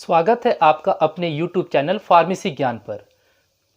स्वागत है आपका अपने YouTube चैनल फार्मेसी ज्ञान पर।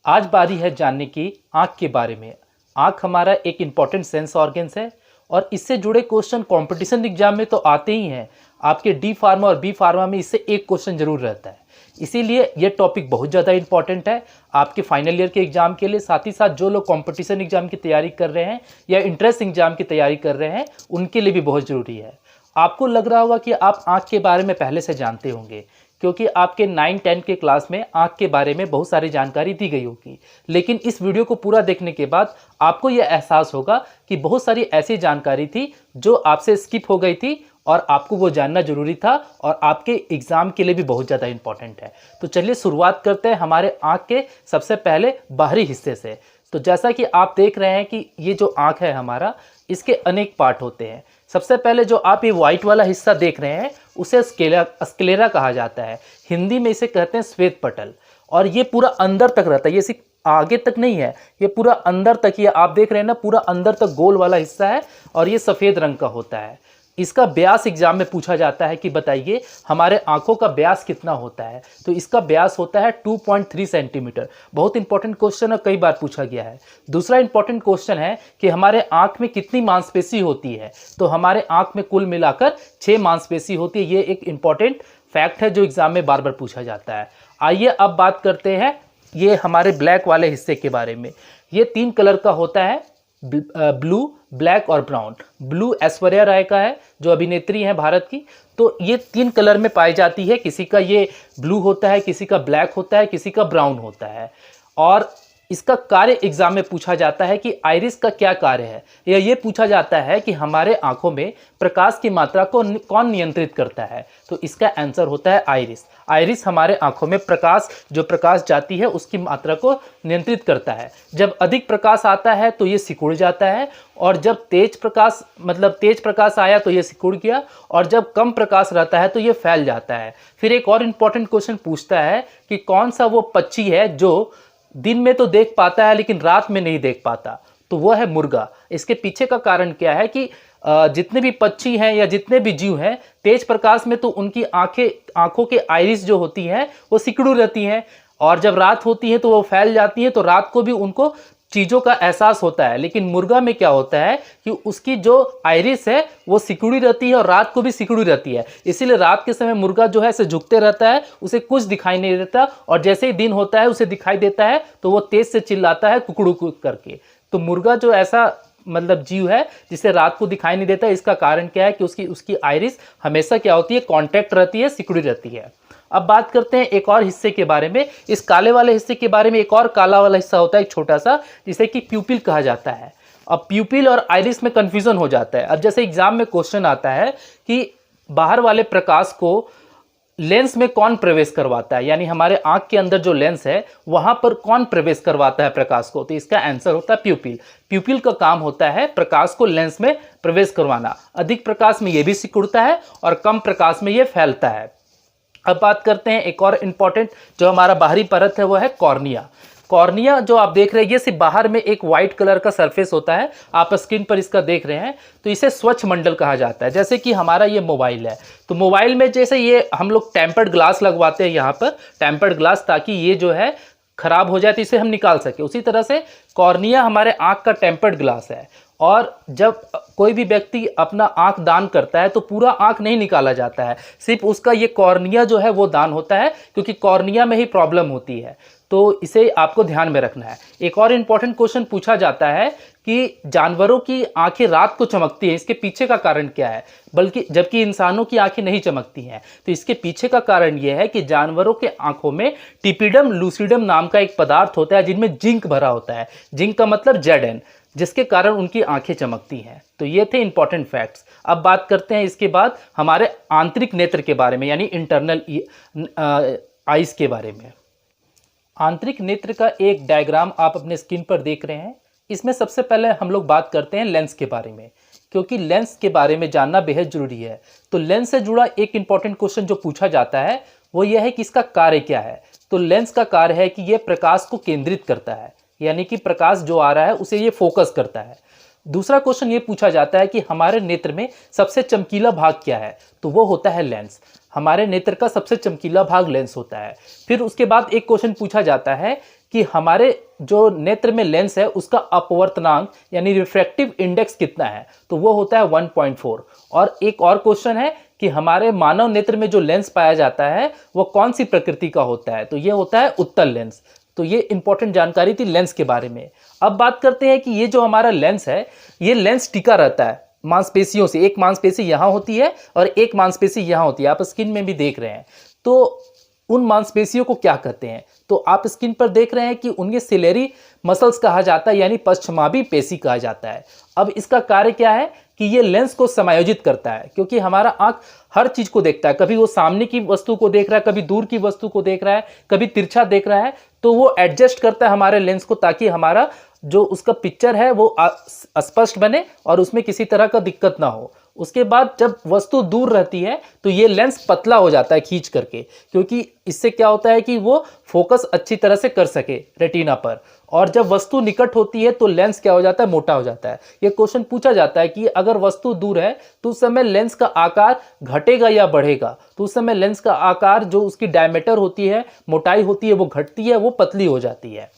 आज बारी है जानने की आँख के बारे में। आँख हमारा एक इम्पॉर्टेंट सेंस ऑर्गन्स है और इससे जुड़े क्वेश्चन कंपटीशन एग्जाम में तो आते ही हैं। आपके डी फार्मा और बी फार्मा में इससे एक क्वेश्चन जरूर रहता है। इसीलिए ये टॉपिक बहुत ज़्यादा इंपॉर्टेंट है आपके फाइनल ईयर के एग्जाम के लिए, साथ ही साथ जो लोग कंपटीशन एग्जाम की तैयारी कर रहे हैं या इंट्रेंस एग्जाम की तैयारी कर रहे हैं उनके लिए भी बहुत ज़रूरी है। आपको लग रहा होगा कि आप आँख के बारे में पहले से जानते होंगे, क्योंकि आपके 9-10 के क्लास में आँख के बारे में बहुत सारी जानकारी दी गई होगी। लेकिन इस वीडियो को पूरा देखने के बाद आपको यह एहसास होगा कि बहुत सारी ऐसी जानकारी थी जो आपसे स्किप हो गई थी और आपको वो जानना जरूरी था और आपके एग्जाम के लिए भी बहुत ज़्यादा इंपॉर्टेंट है। तो चलिए शुरुआत करते हैं हमारे आँख के सबसे पहले बाहरी हिस्से से। तो जैसा कि आप देख रहे हैं कि ये जो आँख है हमारा, इसके अनेक पार्ट होते हैं। सबसे पहले जो आप ये व्हाइट वाला हिस्सा देख रहे हैं उसे स्क्लेरा कहा जाता है। हिंदी में इसे कहते हैं श्वेत पटल। और ये पूरा अंदर तक रहता है, ये सिर्फ आगे तक नहीं है, ये पूरा अंदर तक, ये आप देख रहे हैं ना, पूरा अंदर तक गोल वाला हिस्सा है और ये सफ़ेद रंग का होता है। इसका व्यास एग्जाम में पूछा जाता है कि बताइए हमारे आंखों का व्यास कितना होता है। तो इसका व्यास होता है 2.3 सेंटीमीटर। बहुत इंपॉर्टेंट क्वेश्चन है, कई बार पूछा गया है। दूसरा इंपॉर्टेंट क्वेश्चन है कि हमारे आंख में कितनी मांसपेशी होती है। तो हमारे आंख में कुल मिलाकर 6 मांसपेशी होती है। ये एक इंपॉर्टेंट फैक्ट है जो एग्जाम में बार बार पूछा जाता है। आइए अब बात करते हैं ये हमारे ब्लैक वाले हिस्से के बारे में। ये 3 कलर का होता है, ब्लू, ब्लैक और ब्राउन। ब्लू ऐश्वर्या राय का है जो अभिनेत्री हैं भारत की। तो ये 3 कलर में पाई जाती है। किसी का ये ब्लू होता है, किसी का ब्लैक होता है, किसी का ब्राउन होता है। और इसका कार्य एग्जाम में पूछा जाता है कि आइरिस का क्या कार्य है, या ये पूछा जाता है कि हमारे आंखों में प्रकाश की मात्रा को कौन नियंत्रित करता है। तो इसका आंसर होता है आइरिस। आइरिस हमारे आंखों में जो प्रकाश जाती है उसकी मात्रा को नियंत्रित करता है। जब अधिक प्रकाश आता है तो ये सिकुड़ जाता है, और जब तेज प्रकाश आया तो ये सिकुड़ गया, और जब कम प्रकाश रहता है तो ये फैल जाता है। फिर एक और इम्पॉर्टेंट क्वेश्चन पूछता है कि कौन सा वो पक्षी है जो दिन में तो देख पाता है लेकिन रात में नहीं देख पाता। तो वो है मुर्गा। इसके पीछे का कारण क्या है कि जितने भी पक्षी हैं या जितने भी जीव हैं, तेज प्रकाश में तो उनकी आंखों के आइरिस जो होती हैं वो सिकुड़ी रहती हैं, और जब रात होती है तो वो फैल जाती हैं, तो रात को भी उनको चीज़ों का एहसास होता है। लेकिन मुर्गा में क्या होता है कि उसकी जो आइरिस है वो सिकुड़ी रहती है और रात को भी सिकुड़ी रहती है। इसीलिए रात के समय मुर्गा जो है इसे झुकते रहता है, उसे कुछ दिखाई नहीं देता, और जैसे ही दिन होता है उसे दिखाई देता है तो वो तेज से चिल्लाता है कुकड़ू करके। तो मुर्गा जो ऐसा जीव है जिसे रात को दिखाई नहीं देता, इसका कारण क्या है कि उसकी आइरिस हमेशा क्या होती है, कॉन्टैक्ट रहती है, सिकुड़ी रहती है। अब बात करते हैं एक और हिस्से के बारे में। इस काले वाले हिस्से के बारे में एक और काला वाला हिस्सा होता है, एक छोटा सा, जिसे कि प्यूपिल कहा जाता है। अब प्यूपिल और आइरिस में कंफ्यूजन हो जाता है। अब जैसे एग्जाम में क्वेश्चन आता है कि बाहर वाले प्रकाश को लेंस में कौन प्रवेश करवाता है, यानी हमारे आंख के अंदर जो लेंस है वहां पर कौन प्रवेश करवाता है प्रकाश को। तो इसका आंसर होता है प्यूपिल। प्यूपिल का काम होता है प्रकाश को लेंस में प्रवेश करवाना। अधिक प्रकाश में ये भी सिकुड़ता है और कम प्रकाश में ये फैलता है। अब बात करते हैं एक और इम्पॉर्टेंट जो हमारा बाहरी परत है, वो है कॉर्निया। कॉर्निया जो आप देख रहे हैं, ये सिर्फ बाहर में एक वाइट कलर का सरफेस होता है, आप स्क्रीन पर इसका देख रहे हैं। तो इसे स्वच्छ मंडल कहा जाता है। जैसे कि हमारा ये मोबाइल है, तो मोबाइल में जैसे ये हम लोग टेम्पर्ड ग्लास लगवाते हैं, यहाँ पर टेम्पर्ड ग्लास, ताकि ये जो है खराब हो जाए तो इसे हम निकाल सके। उसी तरह से कॉर्निया हमारे आँख का टेम्पर्ड ग्लास है। और जब कोई भी व्यक्ति अपना आंख दान करता है तो पूरा आंख नहीं निकाला जाता है, सिर्फ उसका ये कॉर्निया जो है वो दान होता है, क्योंकि कॉर्निया में ही प्रॉब्लम होती है। तो इसे आपको ध्यान में रखना है। एक और इम्पॉर्टेंट क्वेश्चन पूछा जाता है कि जानवरों की आंखें रात को चमकती हैं, इसके पीछे का कारण क्या है, जबकि इंसानों की आंखें नहीं चमकती हैं। तो इसके पीछे का कारण यह है कि जानवरों के आंखों में टिपिडम लूसिडम नाम का एक पदार्थ होता है जिनमें जिंक भरा होता है। जिंक का मतलब Zn, जिसके कारण उनकी आंखें चमकती हैं। तो ये थे इंपॉर्टेंट फैक्ट्स। अब बात करते हैं इसके बाद हमारे आंतरिक नेत्र के बारे में, यानी इंटरनल आईज के बारे में। आंतरिक नेत्र का एक डायग्राम आप अपने स्क्रीन पर देख रहे हैं। इसमें सबसे पहले हम लोग बात करते हैं लेंस के बारे में, क्योंकि लेंस के बारे में जानना बेहद जरूरी है। तो लेंस से जुड़ा एक इंपॉर्टेंट क्वेश्चन जो पूछा जाता है वो यह है कि इसका कार्य क्या है। तो लेंस का कार्य है कि यह प्रकाश को केंद्रित करता है, यानी कि प्रकाश जो आ रहा है उसे ये फोकस करता है। दूसरा क्वेश्चन ये पूछा जाता है कि हमारे नेत्र में सबसे चमकीला भाग क्या है। तो वो होता है लेंस। हमारे नेत्र का सबसे चमकीला भाग लेंस होता है। फिर उसके बाद एक क्वेश्चन पूछा जाता है कि हमारे जो नेत्र में लेंस है उसका अपवर्तनांक यानी रिफ्रैक्टिव इंडेक्स कितना है, तो वो होता है 1.4। और एक और क्वेश्चन है कि हमारे मानव नेत्र में जो लेंस पाया जाता है वो कौन सी प्रकृति का होता है, तो ये होता है उत्तल लेंस। तो ये इंपॉर्टेंट जानकारी थी लेंस के बारे में। अब बात करते हैं कि ये जो हमारा लेंस है, ये लेंस टिका रहता है मांसपेशियों से। एक मांसपेशी यहाँ होती है और एक मांसपेशी यहाँ होती है, आप स्क्रीन में भी देख रहे हैं। तो उन मांसपेशियों को क्या कहते हैं, तो आप स्क्रीन पर देख रहे हैं कि उनके सिलेरी मसल्स कहा जाता है यानी पश्चमाभी पेशी कहा जाता है। अब इसका कार्य क्या है कि ये लेंस को समायोजित करता है, क्योंकि हमारा आंख हर चीज को देखता है, कभी वो सामने की वस्तु को देख रहा है, कभी दूर की वस्तु को देख रहा है, कभी तिरछा देख रहा है, तो वो एडजस्ट करता है हमारे लेंस को ताकि हमारा जो उसका पिक्चर है वो स्पष्ट बने और उसमें किसी तरह का दिक्कत ना हो। उसके बाद जब वस्तु दूर रहती है तो ये लेंस पतला हो जाता है खींच करके, क्योंकि इससे क्या होता है कि वो फोकस अच्छी तरह से कर सके रेटिना पर। और जब वस्तु निकट होती है तो लेंस क्या हो जाता है, मोटा हो जाता है। ये क्वेश्चन पूछा जाता है कि अगर वस्तु दूर है तो उस समय लेंस का आकार घटेगा या बढ़ेगा, तो उस समय लेंस का आकार जो उसकी डायमीटर होती है, मोटाई होती है, वो घटती है, वो पतली हो जाती है।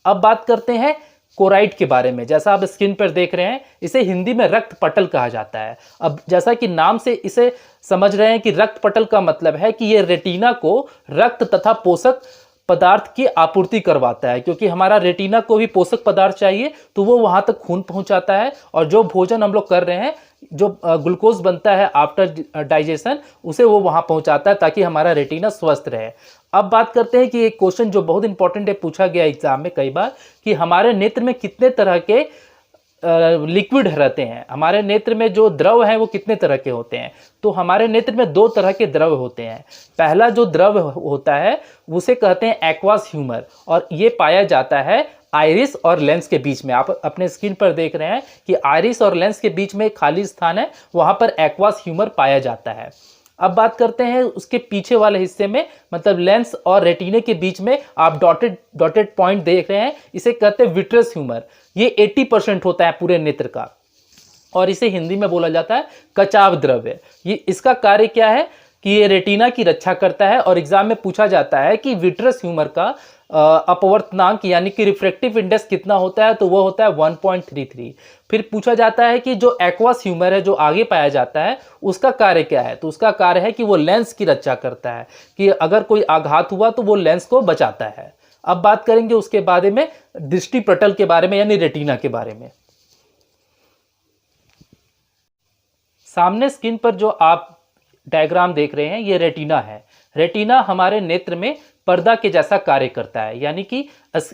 अब बात करते हैं कोराइड के बारे में। जैसा आप स्क्रीन पर देख रहे हैं, इसे हिंदी में रक्त पटल कहा जाता है। अब जैसा कि नाम से इसे समझ रहे हैं कि रक्त पटल का मतलब है कि ये रेटिना को रक्त तथा पोषक पदार्थ की आपूर्ति करवाता है, क्योंकि हमारा रेटिना को भी पोषक पदार्थ चाहिए तो वो वहां तक खून पहुंचाता है, और जो भोजन हम लोग कर रहे हैं, जो ग्लूकोज बनता है आफ्टर डाइजेशन, उसे वो वहां पहुंचाता है ताकि हमारा रेटिना स्वस्थ रहे। अब बात करते हैं कि एक क्वेश्चन जो बहुत इंपॉर्टेंट है, पूछा गया एग्जाम में कई बार, कि हमारे नेत्र में कितने तरह के लिक्विड रहते हैं, हमारे नेत्र में जो द्रव है वो कितने तरह के होते हैं। तो हमारे नेत्र में दो तरह के द्रव होते हैं। पहला जो द्रव होता है उसे कहते हैं एक्वास ह्यूमर, और ये पाया जाता है आइरिस और लेंस के बीच में। आप अपने स्क्रीन पर देख रहे हैं कि आइरिस और लेंस के बीच में खाली स्थान है, वहां पर एक्वास ह्यूमर पाया जाता है। अब बात करते हैं उसके पीछे वाले हिस्से में, मतलब लेंस और रेटिने के बीच में आप डॉटेड पॉइंट देख रहे हैं, इसे कहते हैं विट्रस ह्यूमर। ये 80% होता है पूरे नेत्र का, और इसे हिंदी में बोला जाता है कचाव द्रव्य। ये इसका कार्य क्या है कि ये रेटिना की रक्षा करता है, और एग्जाम में पूछा जाता है कि विट्रस ह्यूमर का अपवर्तनांक यानी कि रिफ्रैक्टिव इंडेक्स कितना होता है, तो वो होता है 1.33। फिर पूछा जाता है कि जो एक्वास ह्यूमर है जो आगे पाया जाता है उसका कार्य क्या है, तो उसका कार्य है कि वो लेंस की रक्षा करता है, कि अगर कोई आघात हुआ तो वो लेंस को बचाता है। अब बात करेंगे उसके बारे में दृष्टि पटल के बारे में यानी रेटिना के बारे में। सामने स्क्रीन पर जो आप डायग्राम देख रहे हैं ये रेटिना है। रेटिना हमारे नेत्र में पर्दा के जैसा कार्य करता है, यानी कि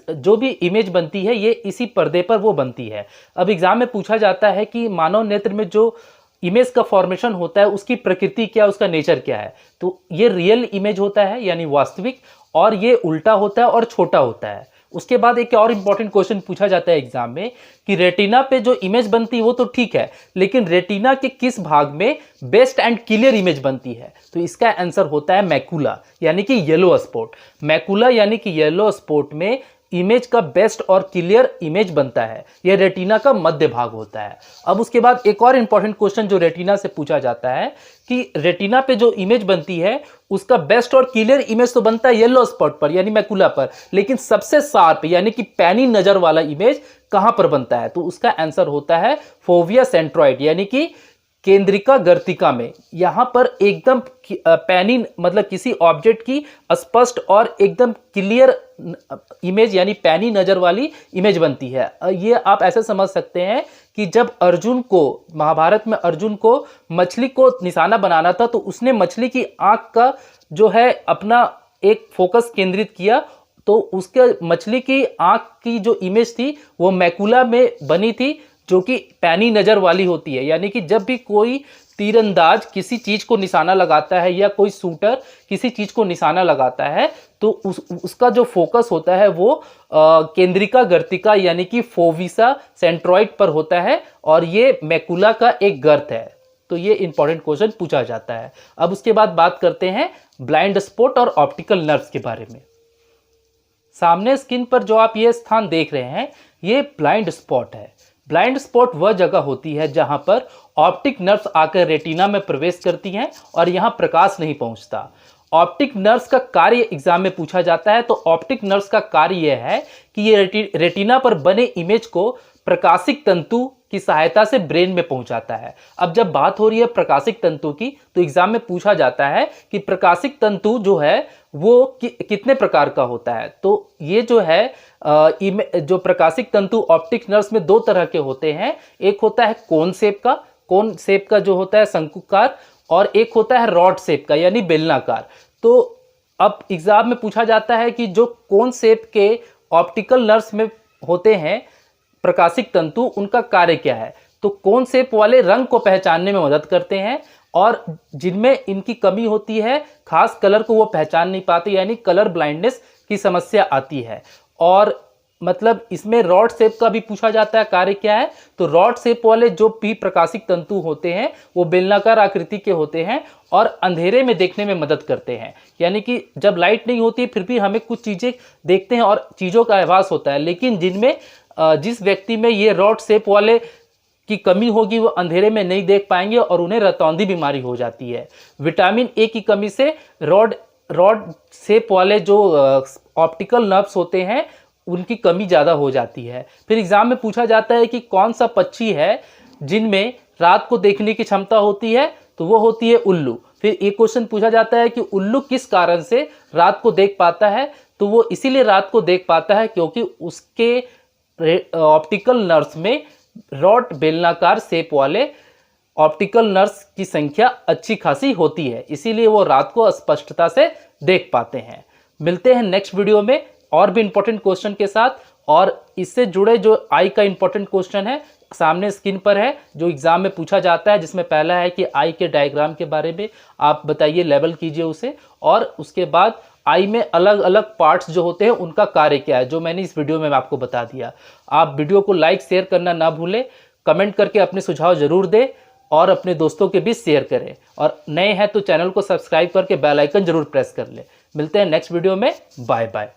जो भी इमेज बनती है ये इसी पर्दे पर वो बनती है। अब एग्जाम में पूछा जाता है कि मानव नेत्र में जो इमेज का फॉर्मेशन होता है उसकी प्रकृति क्या, उसका नेचर क्या है, तो ये रियल इमेज होता है यानी वास्तविक, और ये उल्टा होता है और छोटा होता है। उसके बाद एक और इंपॉर्टेंट क्वेश्चन पूछा जाता है एग्जाम में कि रेटिना पे जो इमेज बनती है वो तो ठीक है, लेकिन रेटिना के किस भाग में बेस्ट एंड क्लियर इमेज बनती है, तो इसका आंसर होता है मैकुला यानी कि येलो स्पॉट। मैकुला यानी कि येलो स्पॉट में इमेज का बेस्ट और क्लियर इमेज बनता है, यह रेटिना का मध्य भाग होता है। अब उसके बाद एक और इंपॉर्टेंट क्वेश्चन जो रेटिना से पूछा जाता है कि रेटिना पे जो इमेज बनती है उसका बेस्ट और क्लियर इमेज तो बनता है येलो स्पॉट पर यानी मैकुला पर, लेकिन सबसे शार्प यानी कि पैनी नजर वाला इमेज कहां पर बनता है, तो उसका आंसर होता है फोविया सेंट्रॉइड यानी कि केंद्रिका गर्तिका में। यहां पर एकदम पैनी मतलब किसी ऑब्जेक्ट की स्पष्ट और एकदम क्लियर इमेज यानी पैनी नजर वाली इमेज बनती है। ये आप ऐसे समझ सकते हैं कि जब अर्जुन को महाभारत में अर्जुन को मछली को निशाना बनाना था तो उसने मछली की आंख का जो है अपना एक फोकस केंद्रित किया, तो उसके मछली की आंख की जो इमेज थी वो मैकुला में बनी थी जो कि पैनी नजर वाली होती है। यानी कि जब भी कोई तीरंदाज किसी चीज को निशाना लगाता है या कोई शूटर किसी चीज को निशाना लगाता है तो उसका जो फोकस होता है वो केंद्रिका गर्तिका यानी कि फोविसा सेंट्रॉइड पर होता है, और ये मैकुला का एक गर्त है। तो ये इंपॉर्टेंट क्वेश्चन पूछा जाता है। अब उसके बाद बात करते हैं ब्लाइंड स्पॉट और ऑप्टिकल नर्व्स के बारे में। सामने स्क्रीन पर जो आप ये स्थान देख रहे हैं ये ब्लाइंड स्पॉट है। ब्लाइंड स्पॉट वह जगह होती है जहां पर ऑप्टिक नर्व्स आकर रेटिना में प्रवेश करती हैं और यहां प्रकाश नहीं पहुंचता। ऑप्टिक नर्व्स का कार्य एग्जाम में पूछा जाता है, तो ऑप्टिक नर्व्स का कार्य यह है कि ये रेटिना पर बने इमेज को प्रकाशिक तंतु की सहायता से ब्रेन में पहुंचाता है। अब जब बात हो रही है प्रकाशिक तंतु की, तो एग्जाम में पूछा जाता है कि प्रकाशिक तंतु जो है वो कितने प्रकार का होता है। तो ये जो है जो प्रकाशिक तंतु ऑप्टिक नर्व्स में दो तरह के होते हैं। एक होता है कोन शेप का जो होता है शंकुकार, और एक होता है रॉड शेप का यानी बेलनाकार। तो अब एग्जाम में पूछा जाता है कि जो कोन शेप के ऑप्टिकल नर्व्स में होते हैं प्रकाशिक तंतु, उनका कार्य क्या है। तो कोन शेप वाले रंग को पहचानने में मदद करते हैं, और जिनमें इनकी कमी होती है खास कलर को वो पहचान नहीं पाते, यानी कलर ब्लाइंडनेस की समस्या आती है। और मतलब इसमें रॉड शेप का भी पूछा जाता है, कार्य क्या है। तो रॉड शेप वाले जो भी प्रकाशिक तंतु होते हैं वो बेलनाकार आकृति के होते हैं और अंधेरे में देखने में मदद करते हैं, यानी कि जब लाइट नहीं होती फिर भी हमें कुछ चीज़ें देखते हैं और चीज़ों का आभास होता है। लेकिन जिस व्यक्ति में ये रॉड शेप वाले की कमी होगी वो अंधेरे में नहीं देख पाएंगे और उन्हें रतौंधी बीमारी हो जाती है। विटामिन ए की कमी से रॉड शेप वाले जो ऑप्टिकल नर्व्स होते हैं उनकी कमी ज़्यादा हो जाती है। फिर एग्जाम में पूछा जाता है कि कौन सा पक्षी है जिनमें रात को देखने की क्षमता होती है, तो वो होती है उल्लू। फिर एक क्वेश्चन पूछा जाता है कि उल्लू किस कारण से रात को देख पाता है, तो वो इसीलिए रात को देख पाता है क्योंकि उसके ऑप्टिकल नर्व्स में रॉड बेलनाकार शेप वाले ऑप्टिकल नर्व्स की संख्या अच्छी खासी होती है, इसीलिए वो रात को स्पष्टता से देख पाते हैं। मिलते हैं नेक्स्ट वीडियो में और भी इंपॉर्टेंट क्वेश्चन के साथ, और इससे जुड़े जो आई का इंपॉर्टेंट क्वेश्चन है सामने स्क्रीन पर है जो एग्जाम में पूछा जाता है, जिसमें पहला है कि आई के डायग्राम के बारे में आप बताइए, लेबल कीजिए उसे, और उसके बाद आई में अलग अलग पार्ट्स जो होते हैं उनका कार्य क्या है, जो मैंने इस वीडियो में आपको बता दिया। आप वीडियो को लाइक शेयर करना ना भूलें, कमेंट करके अपने सुझाव जरूर दें और अपने दोस्तों के बीच शेयर करें, और नए हैं तो चैनल को सब्सक्राइब करके बेल आइकन जरूर प्रेस कर लें। मिलते हैं नेक्स्ट वीडियो में, बाय बाय।